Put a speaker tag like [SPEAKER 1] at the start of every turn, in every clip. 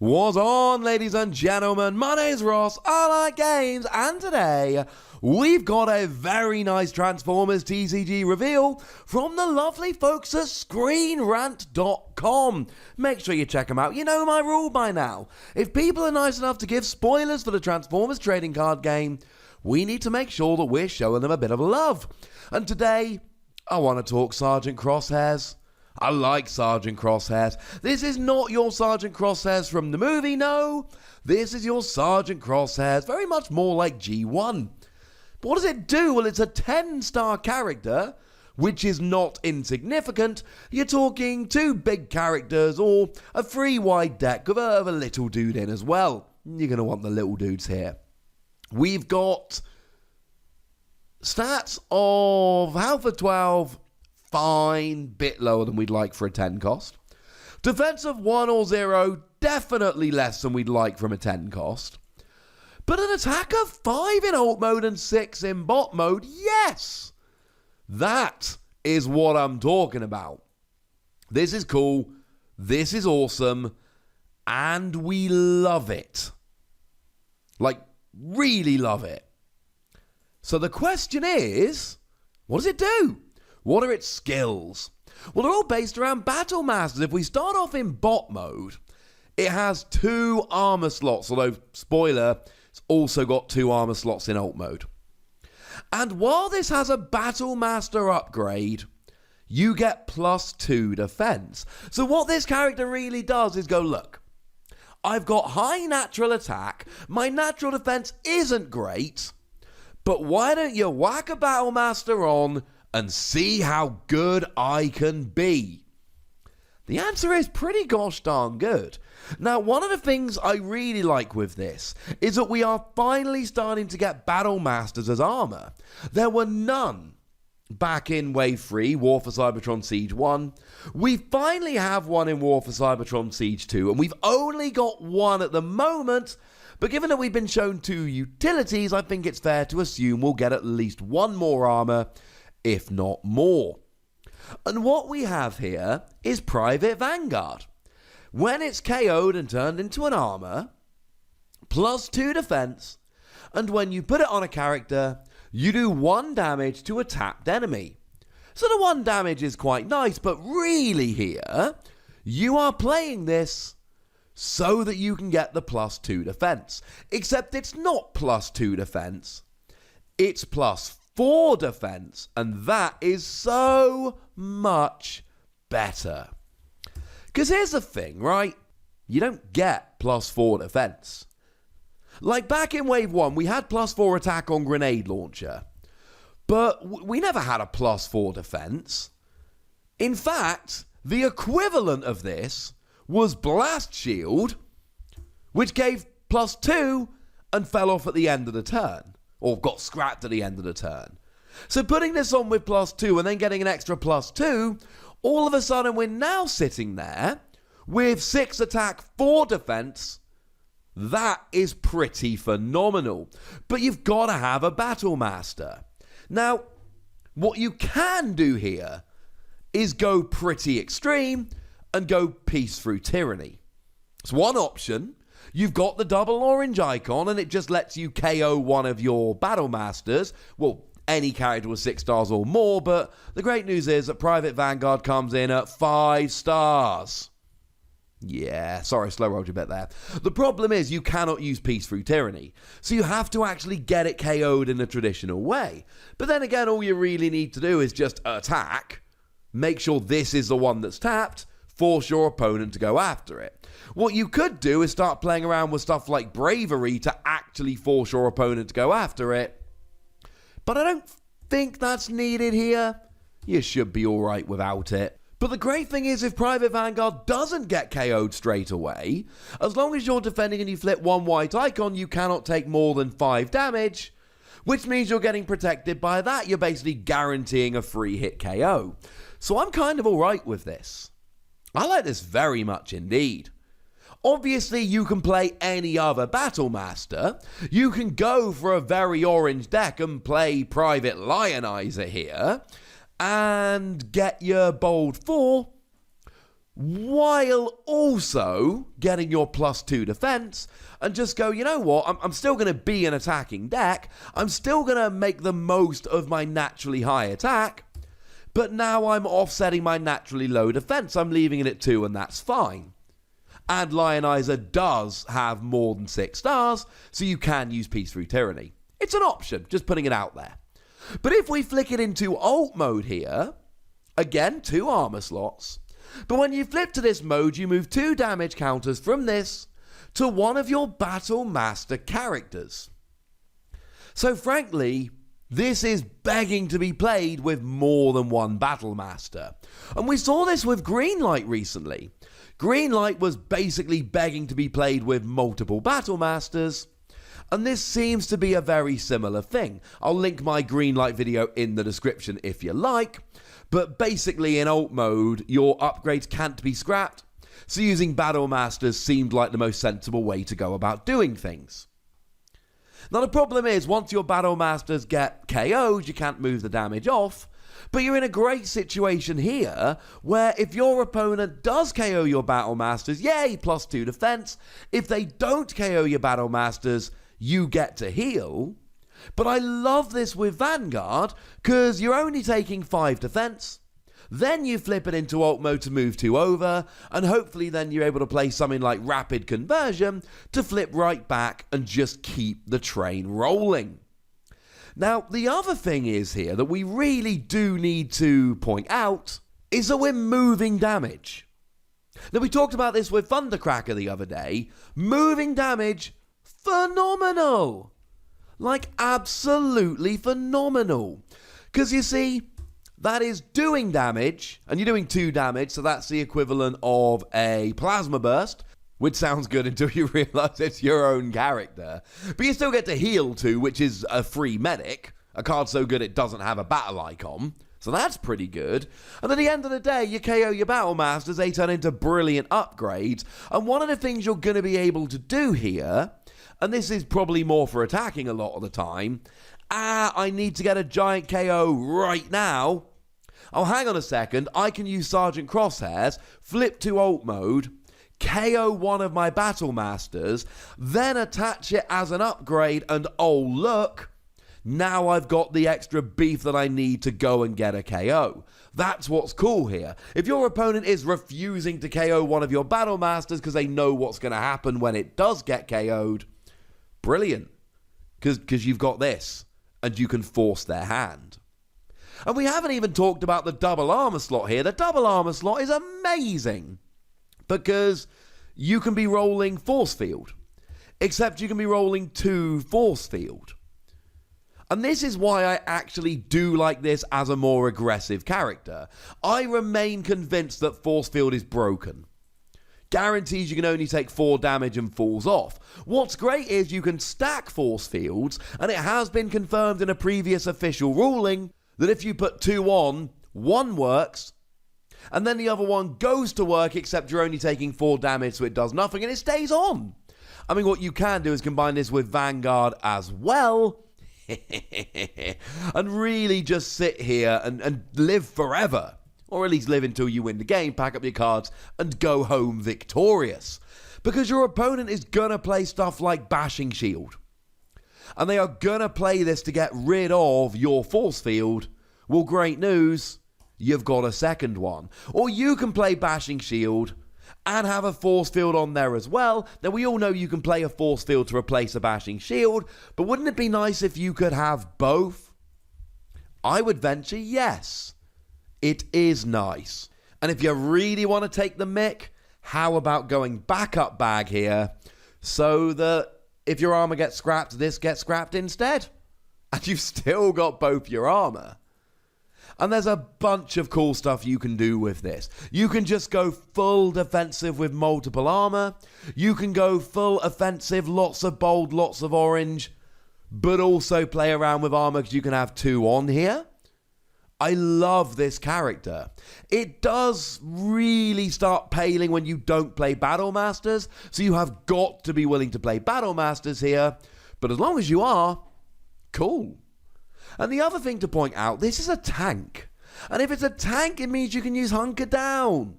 [SPEAKER 1] What's on, ladies and gentlemen? My name's Ross, I like games, and today we've got a very nice Transformers TCG reveal from the lovely folks at ScreenRant.com. Make sure you check them out. You know my rule by now. If people are nice enough to give spoilers for the Transformers trading card game, we need to make sure that we're showing them a bit of love. And today, I want to talk Sergeant Crosshairs. I like Sergeant Crosshairs. This is not your Sergeant Crosshairs from the movie, no. This is your Sergeant Crosshairs, very much more like G1. But what does it do? Well, it's a 10-star character, which is not insignificant. You're talking 2 big characters or a 3-wide deck of a little dude in as well. You're going to want the little dudes here. We've got stats of Alpha 12, fine, bit lower than we'd like for a 10 cost. Defensive 1 or 0, definitely less than we'd like from a 10 cost. But an attack of 5 in alt mode and 6 in bot mode, yes! That is what I'm talking about. This is cool, this is awesome, and we love it. Like, really love it. So the question is, what does it do? What are its skills? Well, they're all based around Battle Masters. If we start off in bot mode, it has 2 armor slots, although, spoiler, it's also got 2 armor slots in alt mode. And while this has a Battle Master upgrade, you get +2 defense. So what this character really does is go, look, I've got high natural attack, my natural defense isn't great, but why don't you whack a Battle Master on and see how good I can be? The answer is pretty gosh darn good. Now, one of the things I really like with this is that we are finally starting to get Battle Masters as armor. There were none back in Wave 3, War for Cybertron Siege 1. We finally have one in War for Cybertron Siege 2, and we've only got one at the moment. But given that we've been shown 2 utilities, I think it's fair to assume we'll get at least 1 more armor, if not more. And what we have here is Private Vanguard. When it's KO'd and turned into an armor, +2 defense, and when you put it on a character, you do 1 damage to a tapped enemy. So the 1 damage is quite nice, but really here, you are playing this so that you can get the +2 defense. Except it's not +2 defense, it's +4 defense, and that is so much better. Because here's the thing, right? You don't get +4 defense. Like back in Wave 1, we had +4 attack on Grenade Launcher, but we never had a +4 defense. In fact, the equivalent of this was Blast Shield, which gave +2 and fell off at the end of the turn, or got scrapped at the end of the turn. So putting this on with +2 and then getting an extra +2, all of a sudden we're now sitting there with 6 attack, 4 defense. That is pretty phenomenal. But you've got to have a Battle Master. Now, what you can do here is go pretty extreme and go Peace Through Tyranny. It's one option. You've got the double orange icon and it just lets you KO one of your Battle Masters. Well, any character with 6 stars or more, but the great news is that Private Vanguard comes in at 5 stars. Yeah, sorry, slow rolled you a bit there. The problem is you cannot use Peace Through Tyranny, so you have to actually get it KO'd in a traditional way. But then again, all you really need to do is just attack, make sure this is the one that's tapped, force your opponent to go after it. What you could do is start playing around with stuff like Bravery to actually force your opponent to go after it. But I don't think that's needed here. You should be alright without it. But the great thing is if Private Vanguard doesn't get KO'd straight away, as long as you're defending and you flip 1 white icon, you cannot take more than 5 damage, which means you're getting protected by that. You're basically guaranteeing a free hit KO. So I'm kind of alright with this. I like this very much indeed. Obviously, you can play any other Battle Master. You can go for a very orange deck and play Private Lionizer here and get your bold 4. while also getting your +2 defense, and just go, you know what, I'm still going to be an attacking deck, I'm still going to make the most of my naturally high attack, but now I'm offsetting my naturally low defense. I'm leaving it at 2, and that's fine. And Lionizer does have more than 6 stars, so you can use Peace Through Tyranny. It's an option, just putting it out there. But if we flick it into alt mode here, again, 2 armor slots, but when you flip to this mode, you move 2 damage counters from this to one of your Battle Master characters. So frankly, this is begging to be played with more than one Battle Master. And we saw this with Greenlight recently. Greenlight was basically begging to be played with multiple Battle Masters, and this seems to be a very similar thing. I'll link my Greenlight video in the description if you like. But basically in alt mode, your upgrades can't be scrapped, so using Battle Masters seemed like the most sensible way to go about doing things. Now the problem is, once your Battle Masters get KO'd, you can't move the damage off, but you're in a great situation here, where if your opponent does KO your Battle Masters, yay, +2 defense. If they don't KO your Battle Masters, you get to heal. But I love this with Vanguard, because you're only taking 5 defense, then you flip it into alt mode to move 2 over, and hopefully then you're able to play something like Rapid Conversion to flip right back and just keep the train rolling. Now, the other thing is here that we really do need to point out is that we're moving damage. Now, we talked about this with Thundercracker the other day. Moving damage, phenomenal! Like, absolutely phenomenal. Because you see, that is doing damage, and you're doing 2 damage, so that's the equivalent of a Plasma Burst, which sounds good until you realise it's your own character. But you still get to heal 2, which is a free medic, a card so good it doesn't have a battle icon, so that's pretty good. And at the end of the day, you KO your Battle Masters, they turn into brilliant upgrades, and one of the things you're going to be able to do here, and this is probably more for attacking a lot of the time, I need to get a giant KO right now. Oh, hang on a second, I can use Sergeant Crosshairs, flip to alt mode, KO one of my Battle Masters, then attach it as an upgrade, and oh look, now I've got the extra beef that I need to go and get a KO. That's what's cool here. If your opponent is refusing to KO one of your Battle Masters because they know what's going to happen when it does get KO'd, brilliant, because you've got this, and you can force their hand. And we haven't even talked about the double armor slot here. The double armor slot is amazing, because you can be rolling Force Field, except you can be rolling 2 Force Field. And this is why I actually do like this as a more aggressive character. I remain convinced that Force Field is broken. Guarantees you can only take 4 damage and falls off. What's great is you can stack Force Fields, and it has been confirmed in a previous official ruling that if you put 2 on, 1 works, and then the other one goes to work, except you're only taking 4 damage, so it does nothing, and it stays on. I mean, what you can do is combine this with Vanguard as well, and really just sit here and live forever. Or at least live until you win the game, pack up your cards, and go home victorious. Because your opponent is gonna play stuff like Bashing Shield. And they are gonna play this to get rid of your Force Field. Well, great news, you've got a second one. Or you can play Bashing Shield and have a Force Field on there as well. Now, we all know you can play a Force Field to replace a Bashing Shield, but wouldn't it be nice if you could have both? I would venture yes. It is nice. And if you really want to take the mick, how about going backup bag here so that if your armor gets scrapped, this gets scrapped instead? And you've still got both your armor. And there's a bunch of cool stuff you can do with this. You can just go full defensive with multiple armor. You can go full offensive, lots of bold, lots of orange, but also play around with armor because you can have 2 on here. I love this character. It does really start paling when you don't play Battle Masters, so you have got to be willing to play Battle Masters here, but as long as you are, cool. And the other thing to point out, this is a tank. And if it's a tank, it means you can use Hunker Down.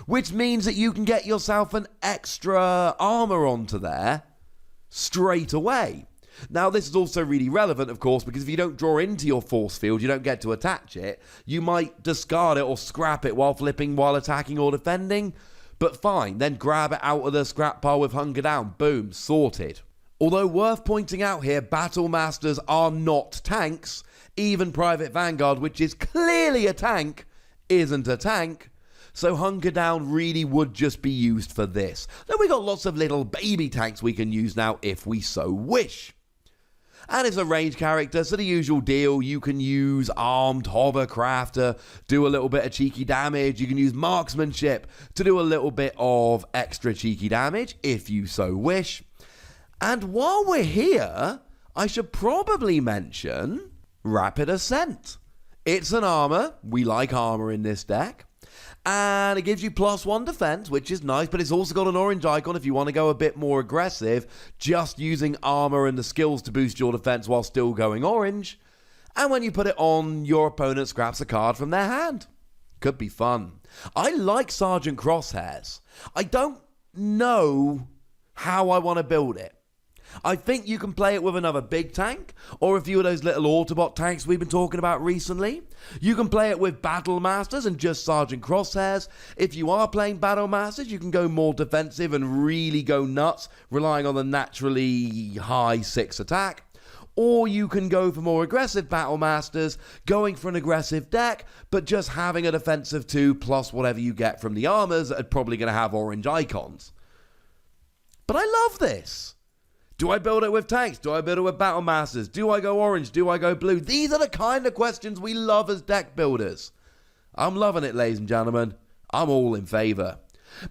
[SPEAKER 1] which means that you can get yourself an extra armor onto there straight away. Now, this is also really relevant, of course, because if you don't draw into your force field, you don't get to attach it, you might discard it or scrap it while flipping, while attacking or defending. But fine, then grab it out of the scrap pile with Hunger Down. Boom, sorted. Although worth pointing out here, Battle Masters are not tanks. Even Private Vanguard, which is clearly a tank, isn't a tank. So Hunger Down really would just be used for this. Then we got lots of little baby tanks we can use now if we so wish. And it's a range character, so the usual deal. You can use armed hovercraft to do a little bit of cheeky damage. You can use marksmanship to do a little bit of extra cheeky damage, if you so wish. And while we're here, I should probably mention Rapid Ascent. It's an armor. We like armor in this deck. And it gives you +1 defense, which is nice, but it's also got an orange icon if you want to go a bit more aggressive, just using armor and the skills to boost your defense while still going orange. And when you put it on, your opponent scraps a card from their hand. Could be fun. I like Sergeant Crosshairs. I don't know how I want to build it. I think you can play it with another big tank, or a few of those little Autobot tanks we've been talking about recently. You can play it with Battle Masters and just Sergeant Crosshairs. If you are playing Battle Masters, you can go more defensive and really go nuts, relying on the naturally high 6 attack. Or you can go for more aggressive Battle Masters, going for an aggressive deck, but just having a defensive 2 plus whatever you get from the armors that are probably going to have orange icons. But I love this. Do I build it with tanks? Do I build it with Battle Masters? Do I go orange? Do I go blue? These are the kind of questions we love as deck builders. I'm loving it, ladies and gentlemen. I'm all in favour.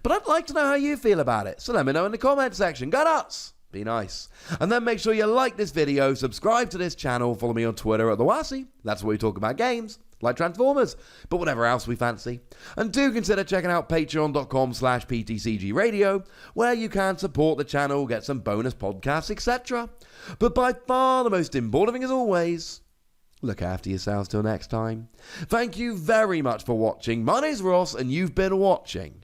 [SPEAKER 1] But I'd like to know how you feel about it, so let me know in the comment section. Go nuts! Be nice. And then make sure you like this video, subscribe to this channel, follow me on Twitter at the Wossy. That's where we talk about games, like Transformers, but whatever else we fancy. And do consider checking out patreon.com/PTCGradio, where you can support the channel, get some bonus podcasts, etc. But by far the most important thing as always, look after yourselves till next time. Thank you very much for watching. My name's Ross, and you've been watching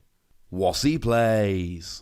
[SPEAKER 1] Wossy Plays.